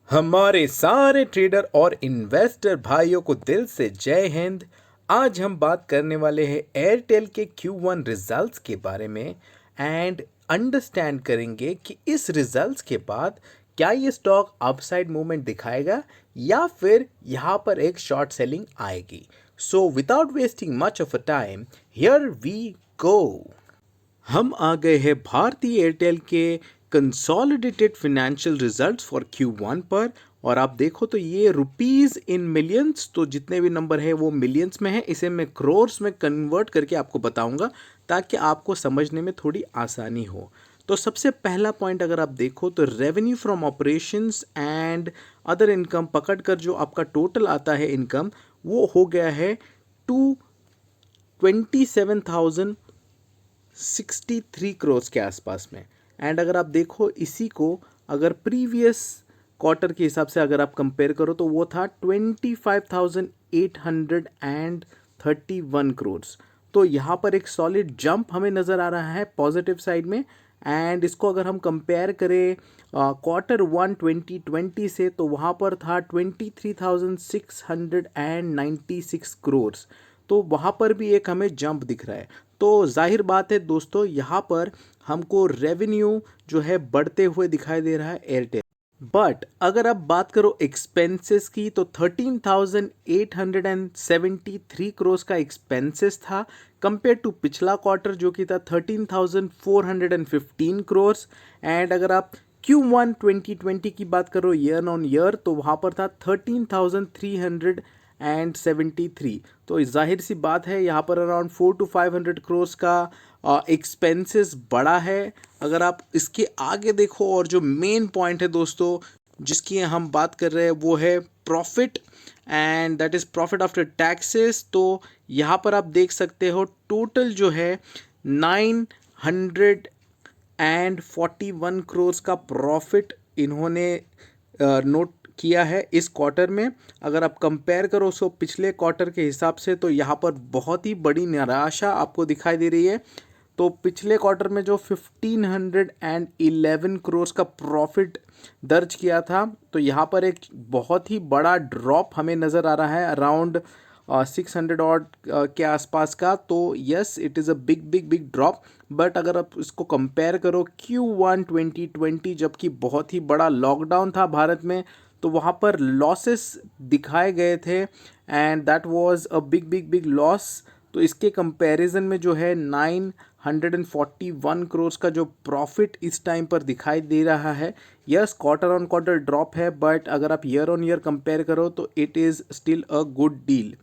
हमारे सारे ट्रेडर और इन्वेस्टर भाइयों को दिल से जय हिंद। आज हम बात करने वाले हैं एयरटेल के Q1 रिजल्ट्स के बारे में एंड अंडरस्टैंड करेंगे कि इस रिजल्ट्स के बाद क्या ये स्टॉक अपसाइड मूवमेंट दिखाएगा या फिर यहाँ पर एक शॉर्ट सेलिंग आएगी। So without wasting much of a time here we go. हम आ गए हैं भारतीय एयरटेल के consolidated financial results for Q1 पर। और आप देखो तो ये रुपीस इन मिलियंस, तो जितने भी नंबर है वो मिलियंस में है। इसे मैं क्रोर्स में कन्वर्ट करके आपको बताऊंगा ताकि आपको समझने में थोड़ी आसानी हो। तो सबसे पहला पॉइंट अगर आप देखो तो revenue from operations and other income पकड़ कर जो आपका टोटल आता है इनकम, वो हो गया है 227,063 करोड़ के आसपास में। एंड अगर आप देखो इसी को अगर प्रीवियस क्वार्टर के हिसाब से अगर आप कंपेयर करो तो वो था 25,831 करोड़। तो यहाँ पर एक सॉलिड जंप हमें नज़र आ रहा है पॉजिटिव साइड में। एंड इसको अगर हम कंपेयर करें Q1 2020 से तो वहाँ पर था 23,696 करोड़। तो वहाँ पर भी एक हमें जंप दिख रहा है। तो जाहिर बात है दोस्तों, यहाँ पर हमको रेवेन्यू जो है बढ़ते हुए दिखाई दे रहा है एयरटेल। बट अगर आप बात करो एक्सपेंसेस की तो 13,873 करोड़ का एक्सपेंसेस था कंपेयर टू पिछला क्वार्टर जो कि था 13,415 करोड़। एंड अगर आप Q1 2020 की बात करो ईयर ऑन ईयर तो वहाँ पर था 13,373। तो जाहिर सी बात है यहाँ पर अराउंड 400 to 500 करोड़ का एक्सपेंसेस बढ़ा है। अगर आप इसके आगे देखो और जो मेन पॉइंट है दोस्तों जिसकी हम बात कर रहे हैं वो है profit, and that is profit after taxes. तो यहाँ पर आप देख सकते हो टोटल जो है 941 करोड़ का प्रॉफिट इन्होंने नोट किया है इस क्वार्टर में। अगर आप कंपेयर करो उसको पिछले क्वार्टर के हिसाब से तो यहाँ पर बहुत ही बड़ी निराशा आपको दिखाई दे रही है। तो पिछले क्वार्टर में जो 1511 करोड़ का प्रॉफिट दर्ज किया था तो यहाँ पर एक बहुत ही बड़ा ड्रॉप हमें नज़र आ रहा है अराउंड 600 ऑड के आसपास का। तो yes, it is a big big big drop. But अगर आप इसको कंपेयर करो Q1 2020 जबकि बहुत ही बड़ा लॉकडाउन था भारत में तो वहाँ पर लॉसेस दिखाए गए थे and that was a big big big loss. तो इसके कंपैरिजन में जो है 941 करोड़ का जो प्रॉफिट इस टाइम पर दिखाई दे रहा है। Yes, quarter on quarter drop है बट अगर आप ईयर ऑन ईयर कंपेयर करो तो it is still a good deal.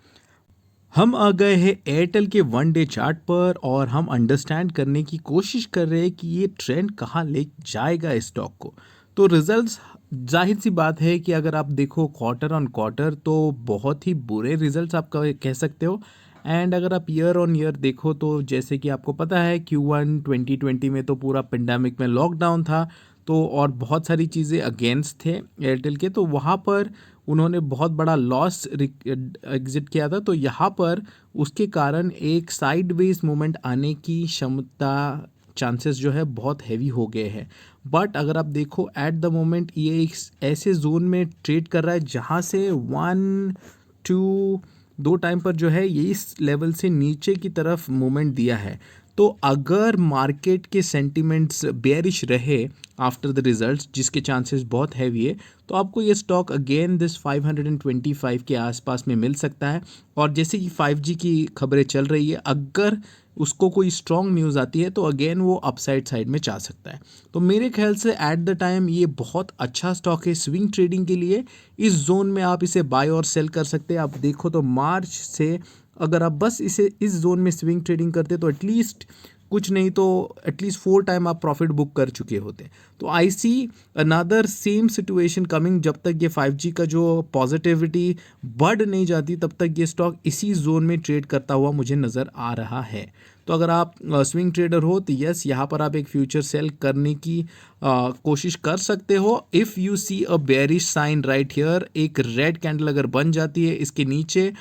हम आ गए हैं एयरटेल के 1 डे चार्ट पर और हम अंडरस्टैंड करने की कोशिश कर रहे हैं कि ये ट्रेंड कहाँ ले जाएगा इस स्टॉक को। तो रिजल्ट्स जाहिर सी बात है कि अगर आप देखो क्वार्टर ऑन क्वार्टर तो बहुत ही बुरे रिजल्ट्स आप कह सकते हो। एंड अगर आप ईयर ऑन ईयर देखो तो जैसे कि आपको पता है Q1 2020 में तो पूरा पेंडेमिक में लॉकडाउन था तो और बहुत सारी चीज़ें अगेंस्ट थे एयरटेल के, तो वहाँ पर उन्होंने बहुत बड़ा लॉस एग्जिट किया था। तो यहाँ पर उसके कारण एक साइडवेज मूवमेंट आने की क्षमता चांसेस जो है बहुत हैवी हो गए हैं। बट अगर आप देखो एट द मोमेंट ये एक ऐसे जोन में ट्रेड कर रहा है जहाँ से 1 2 टाइम पर जो है ये इस लेवल से नीचे की तरफ मूवमेंट दिया है। तो अगर मार्केट के सेंटिमेंट्स बेयरिश रहे आफ्टर द रिजल्ट्स जिसके चांसेस बहुत हैवी है तो आपको ये स्टॉक अगेन दिस 525 के आसपास में मिल सकता है। और जैसे कि 5G की खबरें चल रही है, अगर उसको कोई स्ट्रॉन्ग न्यूज़ आती है तो अगेन वो अपसाइड साइड में जा सकता है। तो मेरे ख्याल से एट द टाइम ये बहुत अच्छा स्टॉक है स्विंग ट्रेडिंग के लिए। इस जोन में आप इसे बाय और सेल कर सकते हैं। आप देखो तो मार्च से अगर आप बस इसे इस जोन में स्विंग ट्रेडिंग करते तो एटलीस्ट कुछ नहीं तो एटलीस्ट 4 टाइम आप प्रॉफिट बुक कर चुके होते। तो I see another same situation coming. जब तक ये 5G का जो पॉजिटिविटी बढ़ नहीं जाती तब तक ये स्टॉक इसी जोन में ट्रेड करता हुआ मुझे नज़र आ रहा है। तो अगर आप स्विंग ट्रेडर हो तो यस, यहाँ पर आप एक फ्यूचर सेल करने की कोशिश कर सकते हो। If you see a bearish sign right here, एक रेड कैंडल अगर बन जाती है इसके नीचे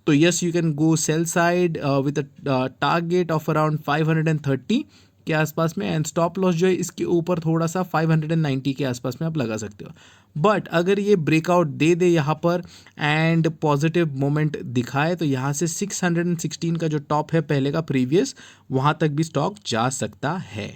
तो yes you can go sell side with a target of around 530 के आसपास में, एंड स्टॉप लॉस जो है इसके ऊपर थोड़ा सा 590 के आसपास में आप लगा सकते हो। बट अगर ये ब्रेकआउट दे दे यहाँ पर एंड पॉजिटिव मोमेंट दिखाए तो यहाँ से 616 का जो टॉप है पहले का प्रीवियस, वहाँ तक भी स्टॉक जा सकता है।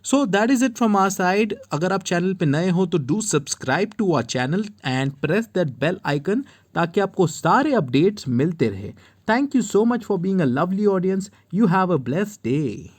So that is it from our side. अगर आप चैनल पे नए हो तो do subscribe to our channel and press that bell icon, ताकि आपको सारे अपडेट्स मिलते रहे। Thank you so much for being a lovely audience. You have a blessed day.